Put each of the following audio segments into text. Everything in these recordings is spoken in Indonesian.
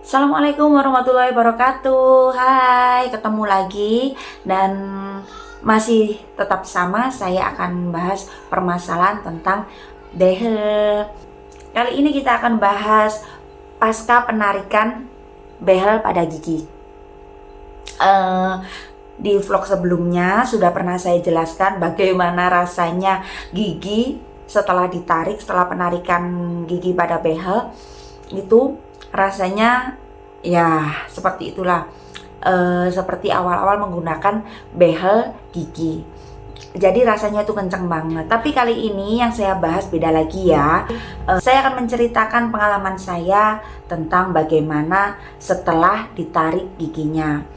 Assalamualaikum warahmatullahi wabarakatuh. Hai, ketemu lagi dan masih tetap sama. Saya akan bahas permasalahan tentang behel. Kali ini kita akan bahas pasca penarikan behel pada gigi. Di vlog sebelumnya sudah pernah saya jelaskan bagaimana rasanya gigi setelah ditarik, setelah penarikan gigi pada behel. Itu rasanya ya seperti itulah, seperti awal-awal menggunakan behel gigi. Jadi rasanya itu kenceng banget. Tapi kali ini yang saya bahas beda lagi ya. Saya akan menceritakan pengalaman saya tentang bagaimana setelah ditarik giginya.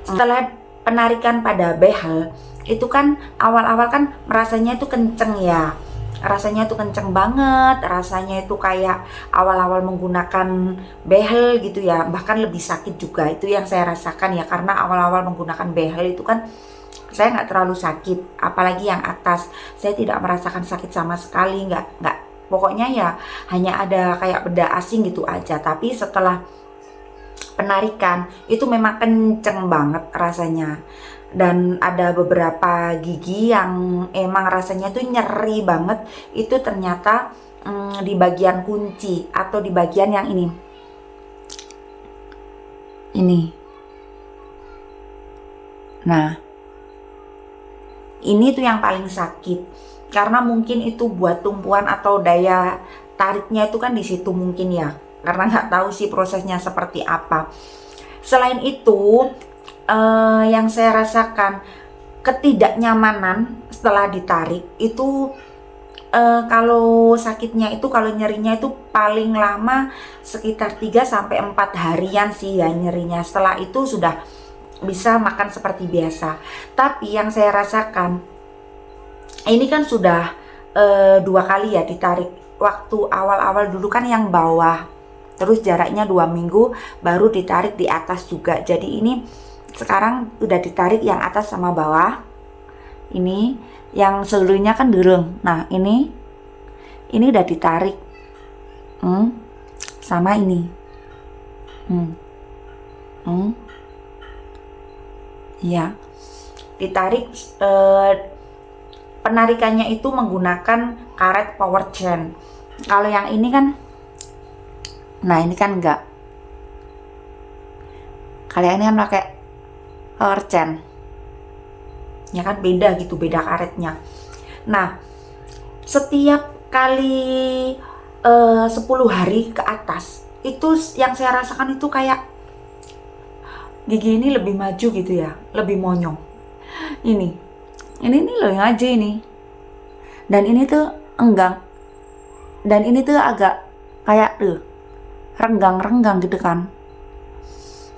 Setelah penarikan pada behel itu kan awal-awal kan rasanya itu kenceng ya. Rasanya itu kenceng banget, rasanya itu kayak awal-awal menggunakan behel gitu ya, bahkan lebih sakit juga. Itu yang saya rasakan ya, karena awal-awal menggunakan behel itu kan saya nggak terlalu sakit, apalagi yang atas saya tidak merasakan sakit sama sekali, nggak pokoknya ya hanya ada kayak beda asing gitu aja. Tapi setelah penarikan itu memang kenceng banget rasanya. Dan ada beberapa gigi yang emang rasanya tuh nyeri banget. Itu ternyata di bagian kunci atau di bagian yang ini. Nah, ini tuh yang paling sakit. Karena mungkin itu buat tumpuan atau daya tariknya itu kan di situ mungkin ya. Karena nggak tahu sih prosesnya seperti apa. Selain itu, yang saya rasakan ketidaknyamanan setelah ditarik itu, kalau sakitnya itu, kalau nyerinya itu paling lama sekitar 3-4 harian sih ya nyerinya. Setelah itu sudah bisa makan seperti biasa. Tapi yang saya rasakan ini kan sudah 2 kali ya ditarik. Waktu awal-awal dulu kan yang bawah, terus jaraknya 2 minggu baru ditarik di atas juga. Jadi ini sekarang udah ditarik yang atas sama bawah. Ini yang seluruhnya kan durung. Nah ini udah ditarik sama ini. Ya, ditarik. Penarikannya itu menggunakan karet power chain. Kalau yang ini kan, nah ini kan enggak. Kalau yang ini kan pakai power chain, ya kan beda gitu, beda karetnya. Nah, setiap kali 10 hari ke atas itu yang saya rasakan itu kayak gigi ini lebih maju gitu ya, lebih monyong. Ini loh yang aja ini, dan ini tuh enggang, dan ini tuh agak kayak renggang gitu kan.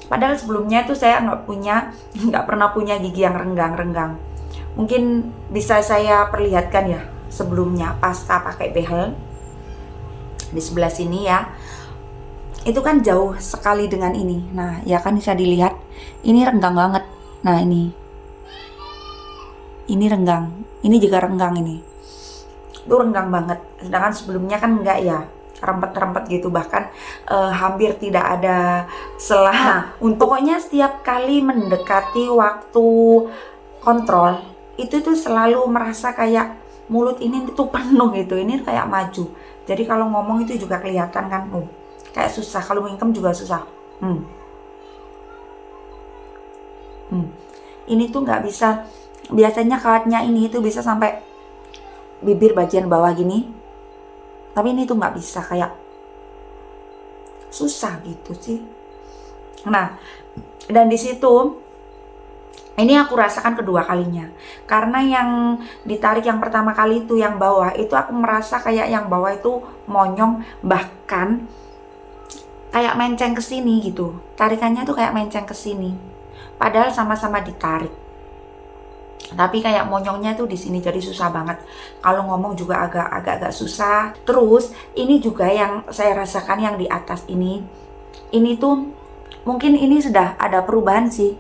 Padahal sebelumnya itu saya nggak pernah punya gigi yang renggang. Mungkin bisa saya perlihatkan ya sebelumnya pasca pakai behel. Di sebelah sini ya, itu kan jauh sekali dengan ini. Nah ya kan bisa dilihat, ini renggang banget. Nah ini renggang, ini juga renggang, ini itu renggang banget. Sedangkan sebelumnya kan enggak ya, rempet-rempet gitu, bahkan hampir tidak ada selah. Pokoknya setiap kali mendekati waktu kontrol itu tuh selalu merasa kayak mulut ini tuh penuh gitu, ini kayak maju. Jadi kalau ngomong itu juga kelihatan kan, kayak susah. Kalau mingkem juga susah. Ini tuh nggak bisa. Biasanya kawatnya ini tuh bisa sampai bibir bagian bawah gini, tapi ini tuh nggak bisa, kayak susah gitu sih. Nah, dan di situ ini aku rasakan kedua kalinya, karena yang ditarik yang pertama kali itu yang bawah itu aku merasa kayak yang bawah itu monyong, bahkan kayak menceng ke sini gitu. Tarikannya tuh kayak menceng ke sini, padahal sama-sama ditarik. Tapi kayak monyongnya tuh di sini, jadi susah banget. Kalau ngomong juga agak susah. Terus ini juga yang saya rasakan yang di atas ini tuh mungkin ini sudah ada perubahan sih,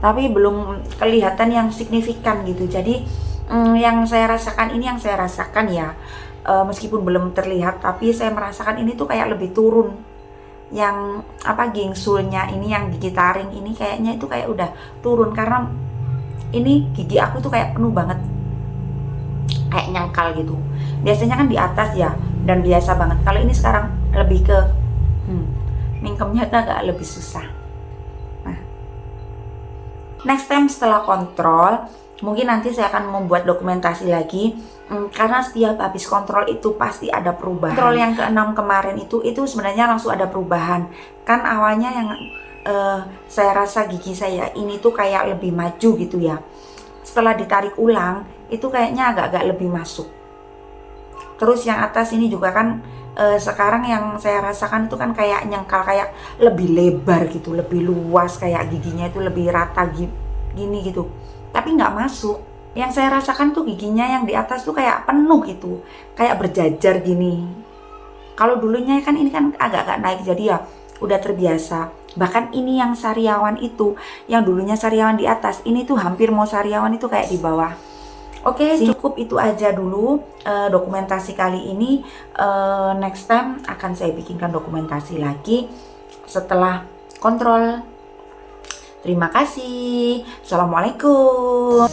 tapi belum kelihatan yang signifikan gitu. Jadi yang saya rasakan ya, meskipun belum terlihat, tapi saya merasakan ini tuh kayak lebih turun. yang apa gingsulnya ini, yang gigi taring ini kayaknya itu kayak udah turun, karena ini gigi aku tuh kayak penuh banget, kayak nyangkal gitu. Biasanya kan di atas ya, dan biasa banget. Kalau ini sekarang lebih ke mingkemnya tuh agak lebih susah. Nah, next time setelah kontrol, mungkin nanti saya akan membuat dokumentasi lagi, karena setiap habis kontrol itu pasti ada perubahan. Kontrol yang ke-6 kemarin itu sebenarnya langsung ada perubahan. Kan awalnya yang saya rasa gigi saya ini tuh kayak lebih maju gitu ya. Setelah ditarik ulang, itu kayaknya agak-agak lebih masuk. Terus yang atas ini juga kan sekarang yang saya rasakan itu kan kayak nyengkal, kayak lebih lebar gitu, lebih luas, kayak giginya itu lebih rata gini gitu. Tapi nggak masuk. Yang saya rasakan tuh giginya yang di atas tuh kayak penuh gitu, kayak berjajar gini. Kalau dulunya kan ini kan agak-agak naik, jadi ya udah terbiasa. Bahkan ini yang sariawan itu, yang dulunya sariawan di atas, ini tuh hampir mau sariawan itu kayak di bawah. Oke, cukup itu aja dulu dokumentasi kali ini. Next time akan saya bikinkan dokumentasi lagi setelah kontrol. Terima kasih. Assalamualaikum.